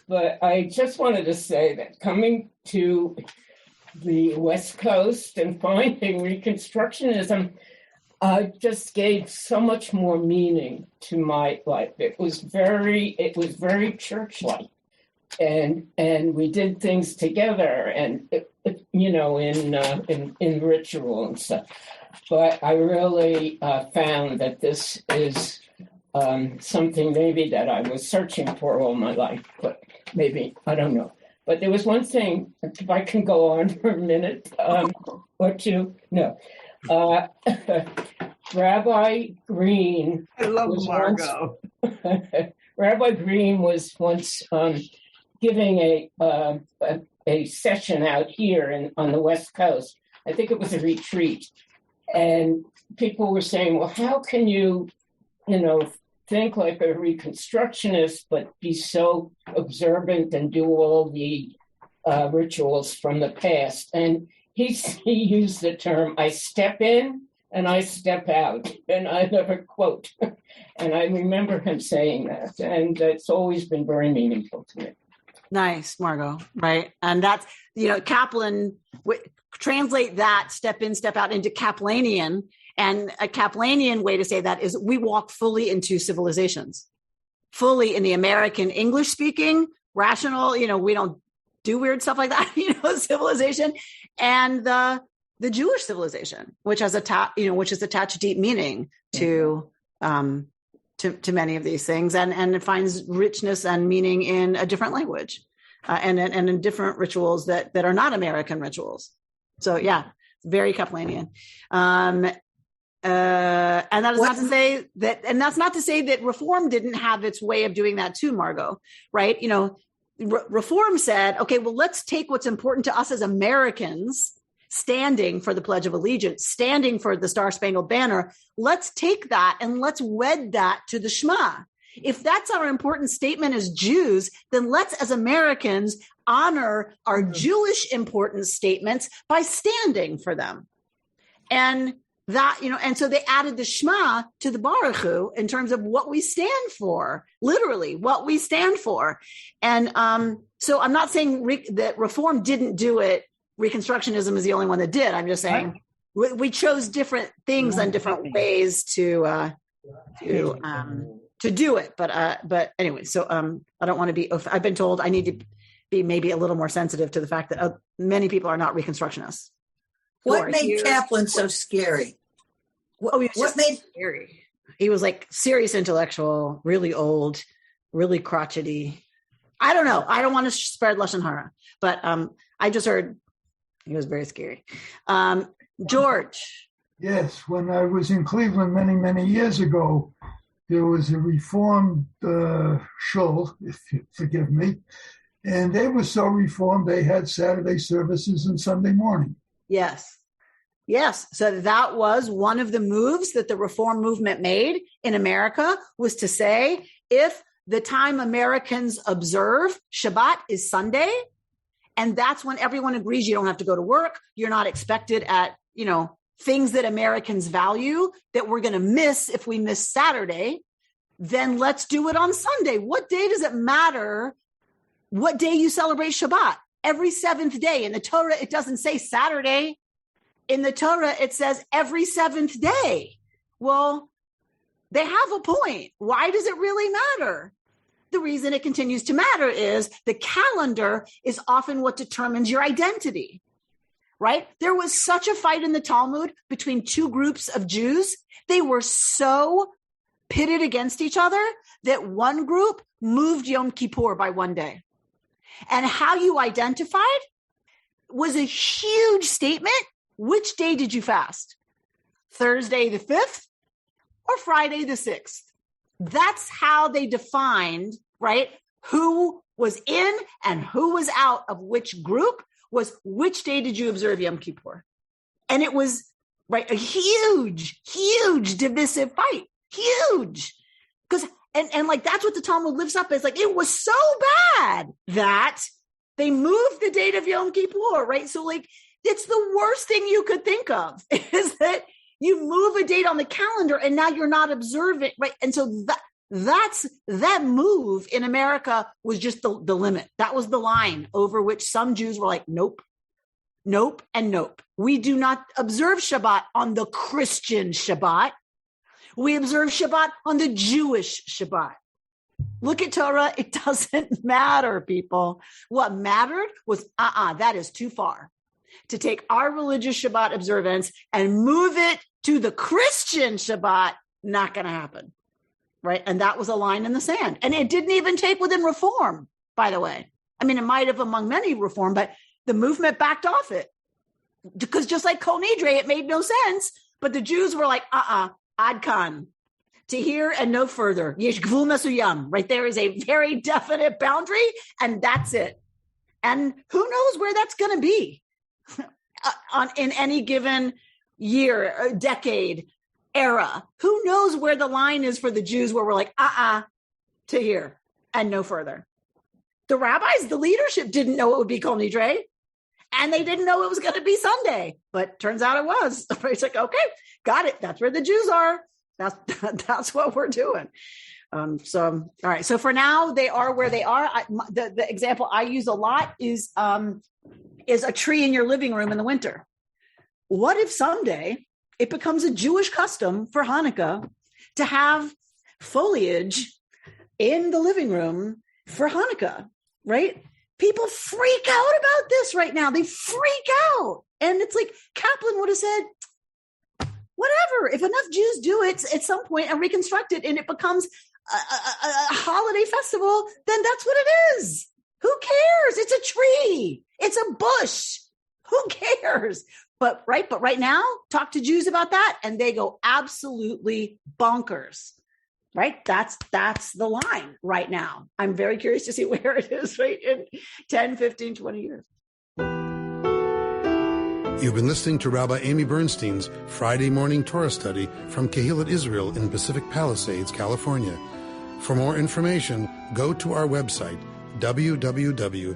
But I just wanted to say that coming to the West Coast and finding Reconstructionism just gave so much more meaning to my life. It was very church-like, and we did things together, and in ritual and stuff. But I really found that this is something maybe that I was searching for all my life, but maybe, I don't know. But there was one thing, if I can go on for a minute or two. No. Rabbi Green. I love Margot. Rabbi Green was once giving a session out here on the West Coast. I think it was a retreat. And people were saying, well, how can you, think like a Reconstructionist, but be so observant and do all the rituals from the past? And he used the term, I step in and I step out, and I never quote. And I remember him saying that, and it's always been very meaningful to me. Nice, Margot, right? And that's, Kaplan, translate that step in, step out into Kaplanian. And a Kaplanian way to say that is we walk fully into civilizations, fully in the American English speaking, rational, we don't do weird stuff like that, civilization, and the Jewish civilization, which has attached deep meaning to many of these things, and it finds richness and meaning in a different language, and in different rituals that are not American rituals. So yeah, very Kaplanian. And that is not to say that, and that's not to say that Reform didn't have its way of doing that too, Margot, right? You know, Reform said, okay, well, let's take what's important to us as Americans, standing for the Pledge of Allegiance, standing for the Star Spangled Banner. Let's take that and let's wed that to the Shema. If that's our important statement as Jews, then let's, as Americans, honor our Jewish important statements by standing for them. And that, you know, and so they added the Shema to the Baruch Hu in terms of what we stand for, literally what we stand for. And so I'm not saying that Reform didn't do it. Reconstructionism is the only one that did. I'm just saying we chose different things and different ways to do it. But anyway, so I don't want to be, I've been told I need to be maybe a little more sensitive to the fact that many people are not Reconstructionists. What made Kaplan so scary? What made scary? He was like serious intellectual, really old, really crotchety. I don't know. I don't want to spread Lashon Hara, but I just heard he was very scary. George. Yes, when I was in Cleveland many, many years ago, there was a Reformed shul, if you forgive me, and they were so Reformed they had Saturday services and Sunday morning. Yes. So that was one of the moves that the Reform movement made in America, was to say, if the time Americans observe Shabbat is Sunday, and that's when everyone agrees you don't have to go to work, you're not expected at, you know, things that Americans value that we're going to miss if we miss Saturday, then let's do it on Sunday. What day does it matter what day you celebrate Shabbat? Every seventh day. In the Torah, it doesn't say Saturday. In the Torah, it says every seventh day. Well, they have a point. Why does it really matter? The reason it continues to matter is the calendar is often what determines your identity, right? There was such a fight in the Talmud between two groups of Jews. They were so pitted against each other that one group moved Yom Kippur by one day. And how you identified was a huge statement. Which day did you fast? Thursday the 5th or Friday the 6th? That's how they defined, right, who was in and who was out of which group, was which day did you observe Yom Kippur? And it was, right, a huge divisive fight. Huge. Because, and like, that's what the Talmud lifts up as, like, it was so bad that they moved the date of Yom Kippur, right? So, like, it's the worst thing you could think of, is that you move a date on the calendar and now you're not observing, right? And so that move in America was just the limit. That was the line over which some Jews were like, nope, and nope. We do not observe Shabbat on the Christian Shabbat. We observe Shabbat on the Jewish Shabbat. Look at Torah. It doesn't matter, people. What mattered was, that is too far. To take our religious Shabbat observance and move it to the Christian Shabbat, not going to happen, right? And that was a line in the sand. And it didn't even take within Reform, by the way. I mean, it might have among many Reform, but the movement backed off it. Because just like Kol Nidre, it made no sense. But the Jews were like, ad kan, to here and no further. Yesh gvul mesuyam, right? There is a very definite boundary, and that's it. And who knows where that's going to be? In any given year, decade, era. Who knows where the line is for the Jews where we're like, to here and no further. The rabbis, the leadership didn't know it would be Kol Nidre, and they didn't know it was going to be Sunday, but turns out it was. It's like, okay, got it. That's where the Jews are. That's what we're doing. All right. So for now, they are where they are. The example I use a lot is a tree in your living room in the winter. What if someday it becomes a Jewish custom for Hanukkah to have foliage in the living room for Hanukkah, right? People freak out about this right now. They freak out. And it's like Kaplan would have said, whatever, if enough Jews do it at some point and reconstruct it and it becomes a holiday festival, then that's what it is. Who cares? It's a tree. It's a bush. Who cares? But right now, talk to Jews about that and they go absolutely bonkers. Right? That's the line right now. I'm very curious to see where it is, right, in 10, 15, 20 years. You've been listening to Rabbi Amy Bernstein's Friday Morning Torah Study from Kehillat Israel in Pacific Palisades, California. For more information, go to our website, www.ourki.org.